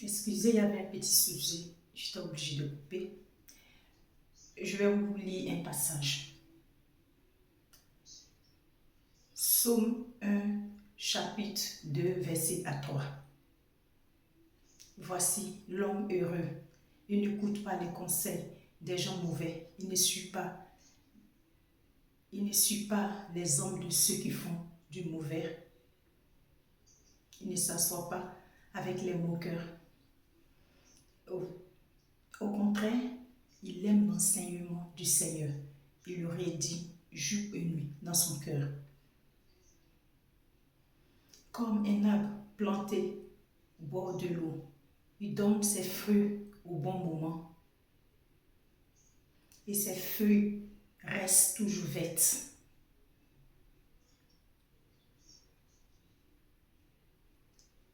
Excusez, il y avait un petit souci. J'étais obligée de couper. Je vais vous lire un passage. Psaume 1, chapitre 2, verset à 3. Voici l'homme heureux. Il n'écoute pas les conseils des gens mauvais. Il ne suit pas les hommes de ceux qui font du mauvais. Il ne s'assoit pas avec les moqueurs. Au contraire, il aime l'enseignement du Seigneur. Il le redit jour et nuit dans son cœur. Comme un arbre planté au bord de l'eau, il donne ses fruits au bon moment. Et ses feuilles restent toujours vertes.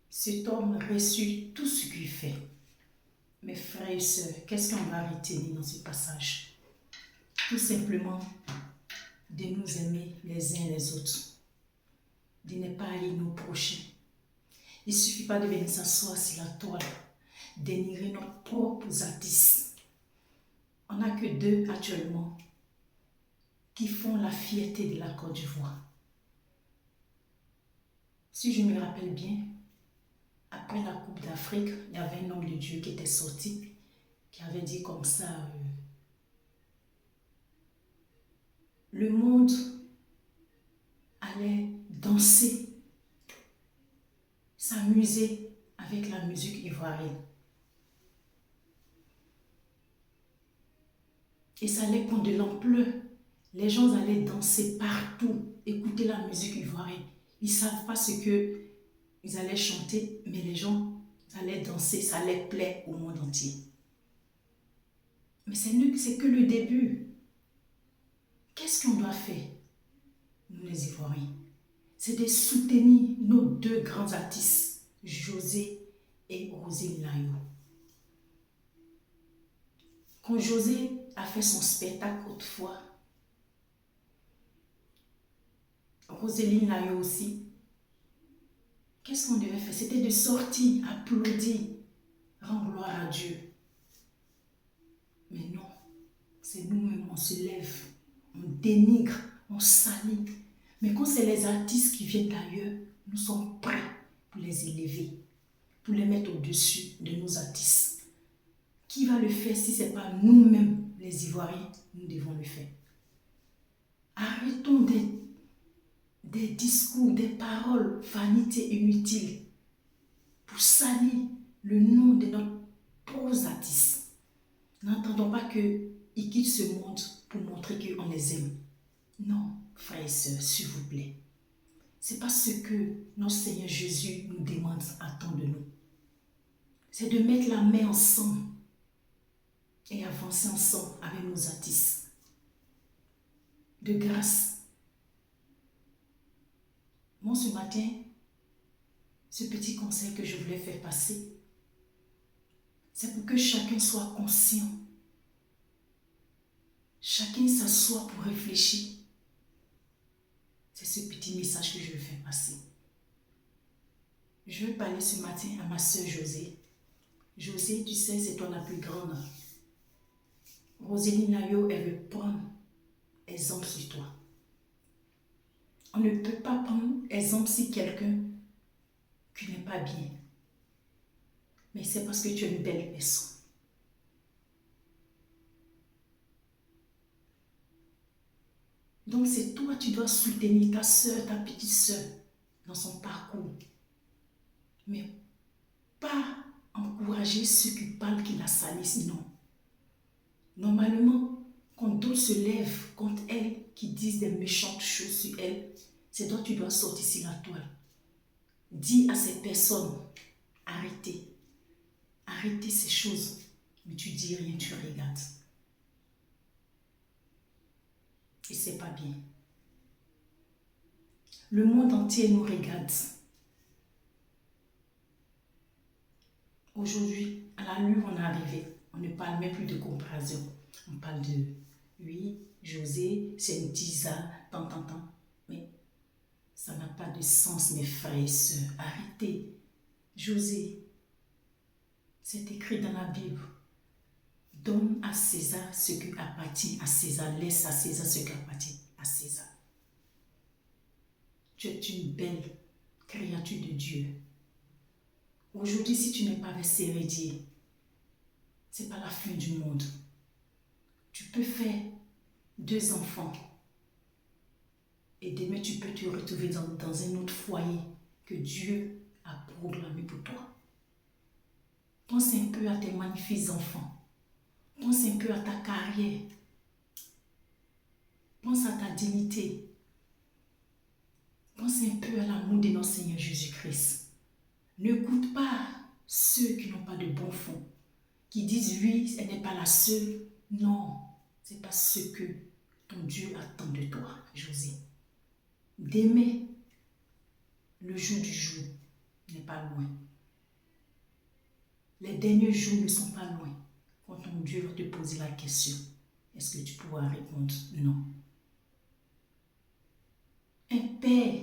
Cet homme reçut tout ce qu'il fait. Mes frères et sœurs, qu'est-ce qu'on va retenir dans ce passage? Tout simplement de nous aimer les uns les autres, de ne pas haïr nos prochains. Il ne suffit pas de venir s'asseoir sur la toile, dénigrer nos propres artistes. On n'a que 2 actuellement qui font la fierté de la Côte d'Ivoire. Si je me rappelle bien, après la Coupe d'Afrique, il y avait un homme de Dieu qui était sorti, qui avait dit comme ça, le monde allait danser, s'amuser avec la musique ivoirienne. Et ça allait prendre de l'ampleur. Les gens allaient danser partout, écouter la musique ivoirienne. Ils ne savent pas ce qu'ils allaient chanter, mais les gens allaient danser, ça allait plaire au monde entier. Mais c'est que le début. Qu'est-ce qu'on doit faire, nous les Ivoiriens? C'est de soutenir nos 2 grands artistes, José et Rosélie Layo. Quand José a fait son spectacle autrefois, Rosélie Layo aussi, qu'est-ce qu'on devait faire? C'était de sortir, applaudir, rendre gloire à Dieu. Mais non, c'est nous-mêmes, on se lève, on dénigre, on salit. Mais quand c'est les artistes qui viennent d'ailleurs, nous sommes prêts pour les élever, pour les mettre au-dessus de nos artistes. Qui va le faire si ce n'est pas nous-mêmes, les Ivoiriens? Nous devons le faire. Arrêtons des discours, des paroles vanités inutiles pour salir le nom de notre pauvre artiste. N'entendons pas qu'ils quittent ce monde pour montrer qu'on les aime. Non, frères et sœurs, s'il vous plaît. Ce n'est pas ce que notre Seigneur Jésus nous demande, attend de nous. C'est de mettre la main ensemble et avancer ensemble avec nos artistes. De grâce. Moi, ce matin, ce petit conseil que je voulais faire passer, c'est pour que chacun soit conscient. Chacun s'assoit pour réfléchir. C'est ce petit message que je veux faire passer. Je veux parler ce matin à ma sœur José. José, tu sais, c'est toi la plus grande. Rosélie Layo, elle veut prendre exemple sur toi. On ne peut pas prendre exemple sur quelqu'un qui n'est pas bien. Mais c'est parce que tu es une belle personne. Donc c'est toi, tu dois soutenir ta soeur, ta petite soeur dans son parcours. Mais pas encourager ceux qui parlent, qui la salissent, non. Normalement, quand d'autres se lèvent contre elle, qui disent des méchantes choses sur elle, c'est toi tu dois sortir sur la toile. Dis à ces personnes, arrêtez. Arrêtez ces choses. Mais tu dis rien, tu regardes. Et c'est pas bien. Le monde entier nous regarde. Aujourd'hui, à la lune, on est arrivé. On ne parle même plus de comparaison. On parle de, oui, José, c'est une tisa, tant. Mais ça n'a pas de sens, mes frères et sœurs. Arrêtez. José, C'est écrit dans la Bible. Donne à César ce qui appartient à César. Laisse à César ce qui appartient à César. Tu es une belle créature de Dieu. Aujourd'hui, si tu n'es pas avec Cérédier, ce n'est pas la fin du monde. Tu peux faire 2 enfants. Et demain, tu peux te retrouver dans un autre foyer que Dieu a programmé pour toi. Pense un peu à tes magnifiques enfants. Pense un peu à ta carrière. Pense à ta dignité. Pense un peu à l'amour de notre Seigneur Jésus-Christ. N'écoute pas ceux qui n'ont pas de bon fond, qui disent oui, elle n'est pas la seule. Non, ce n'est pas ce que ton Dieu attend de toi, José. Demain, le jour du jour n'est pas loin. Les derniers jours ne sont pas loin. Quand ton Dieu va te poser la question, est-ce que tu pourras répondre non? Un père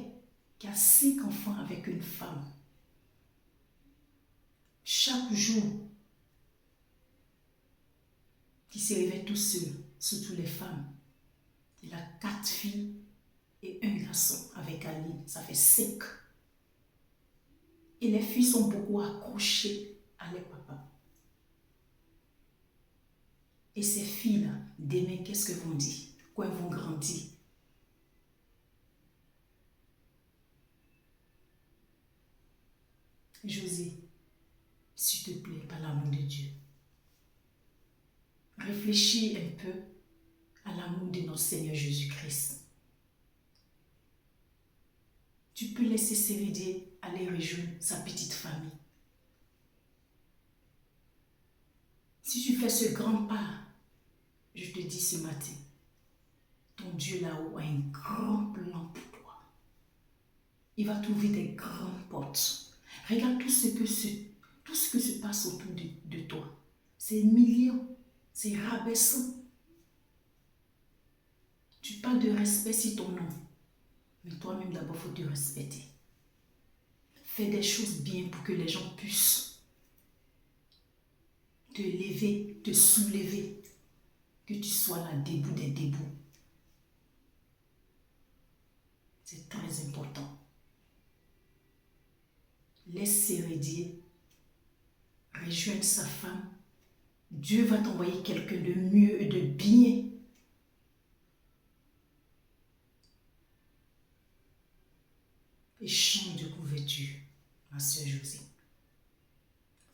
qui a 5 enfants avec une femme, chaque jour, qui se réveille tout seul, surtout les femmes, il a 4 filles et 1 garçon avec Aline, ça fait 5. Et les filles sont beaucoup accrochées à leur papa. Et ces filles-là, demain, qu'est-ce qu'elles vont dire? Quand elles vont grandir? José, s'il te plaît, par l'amour de Dieu, réfléchis un peu à l'amour de notre Seigneur Jésus-Christ. Tu peux laisser Cérédier aller rejoindre sa petite famille. Si tu fais ce grand pas, je te dis ce matin, ton Dieu là-haut a un grand plan pour toi. Il va t'ouvrir des grandes portes. Regarde tout ce que se passe autour de toi. C'est humiliant, c'est rabaissant. Tu parles de respect, c'est ton nom. Mais toi-même d'abord, il faut te respecter. Fais des choses bien pour que les gens puissent te lever, te soulever. Que tu sois là, debout des debout. C'est très important. Laisse Cérédier rejoindre sa femme. Dieu va t'envoyer quelqu'un de mieux et de bien. Et change de couverture, ma soeur Josée.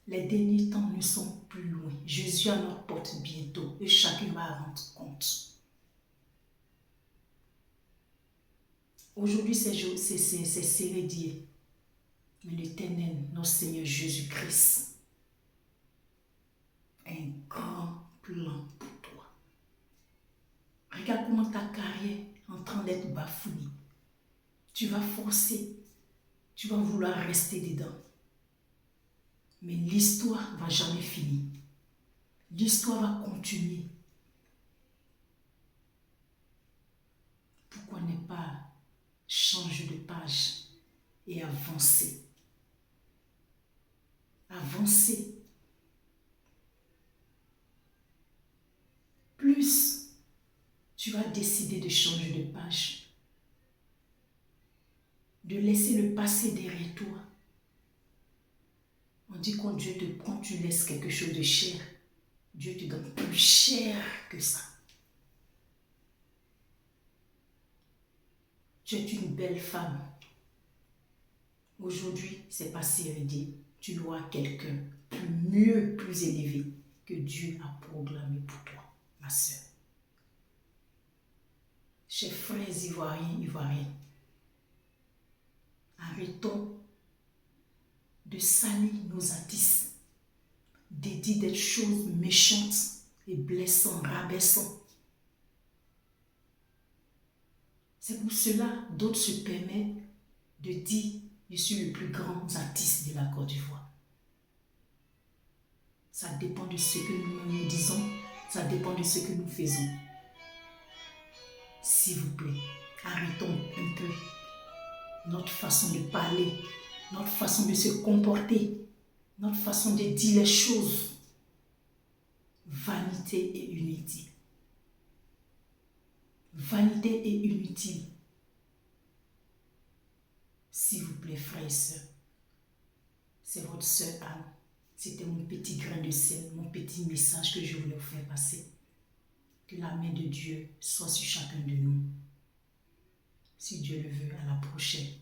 Les derniers temps ne sont plus loin. Jésus à notre porte bientôt et chacun va rendre compte. Aujourd'hui, c'est Cérédier. Mais l'Éternel, notre Seigneur Jésus-Christ, a un grand plan pour toi. Regarde comment ta carrière est en train d'être bafouée. Tu vas forcer, tu vas vouloir rester dedans. Mais l'histoire ne va jamais finir. L'histoire va continuer. Pourquoi ne pas changer de page et avancer? Avancer. Plus tu vas décider de changer de page, de laisser le passé derrière toi. On dit quand Dieu te prend, tu laisses quelque chose de cher. Dieu te donne plus cher que ça. Tu es une belle femme. Aujourd'hui, c'est pas Cérédier. Tu dois quelqu'un plus mieux, plus élevé que Dieu a programmé pour toi, ma soeur. Chers frères ivoiriens, ivoiriennes, arrêtons de salir nos artistes, de dire des choses méchantes et blessantes, rabaissantes. C'est pour cela d'autres se permettent de dire je suis le plus grand artiste de la Côte d'Ivoire. Ça dépend de ce que nous disons, ça dépend de ce que nous faisons. S'il vous plaît, arrêtons un peu notre façon de parler, notre façon de se comporter. notre façon de dire les choses. Vanité et inutile. Vanité et inutile. S'il vous plaît, frères et sœurs, c'est votre sœur Anne. C'était mon petit grain de sel, mon petit message que je voulais vous faire passer. Que la main de Dieu soit sur chacun de nous. Si Dieu le veut, à la prochaine.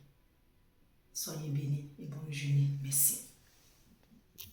Soyez bénis et bonne journée. Merci.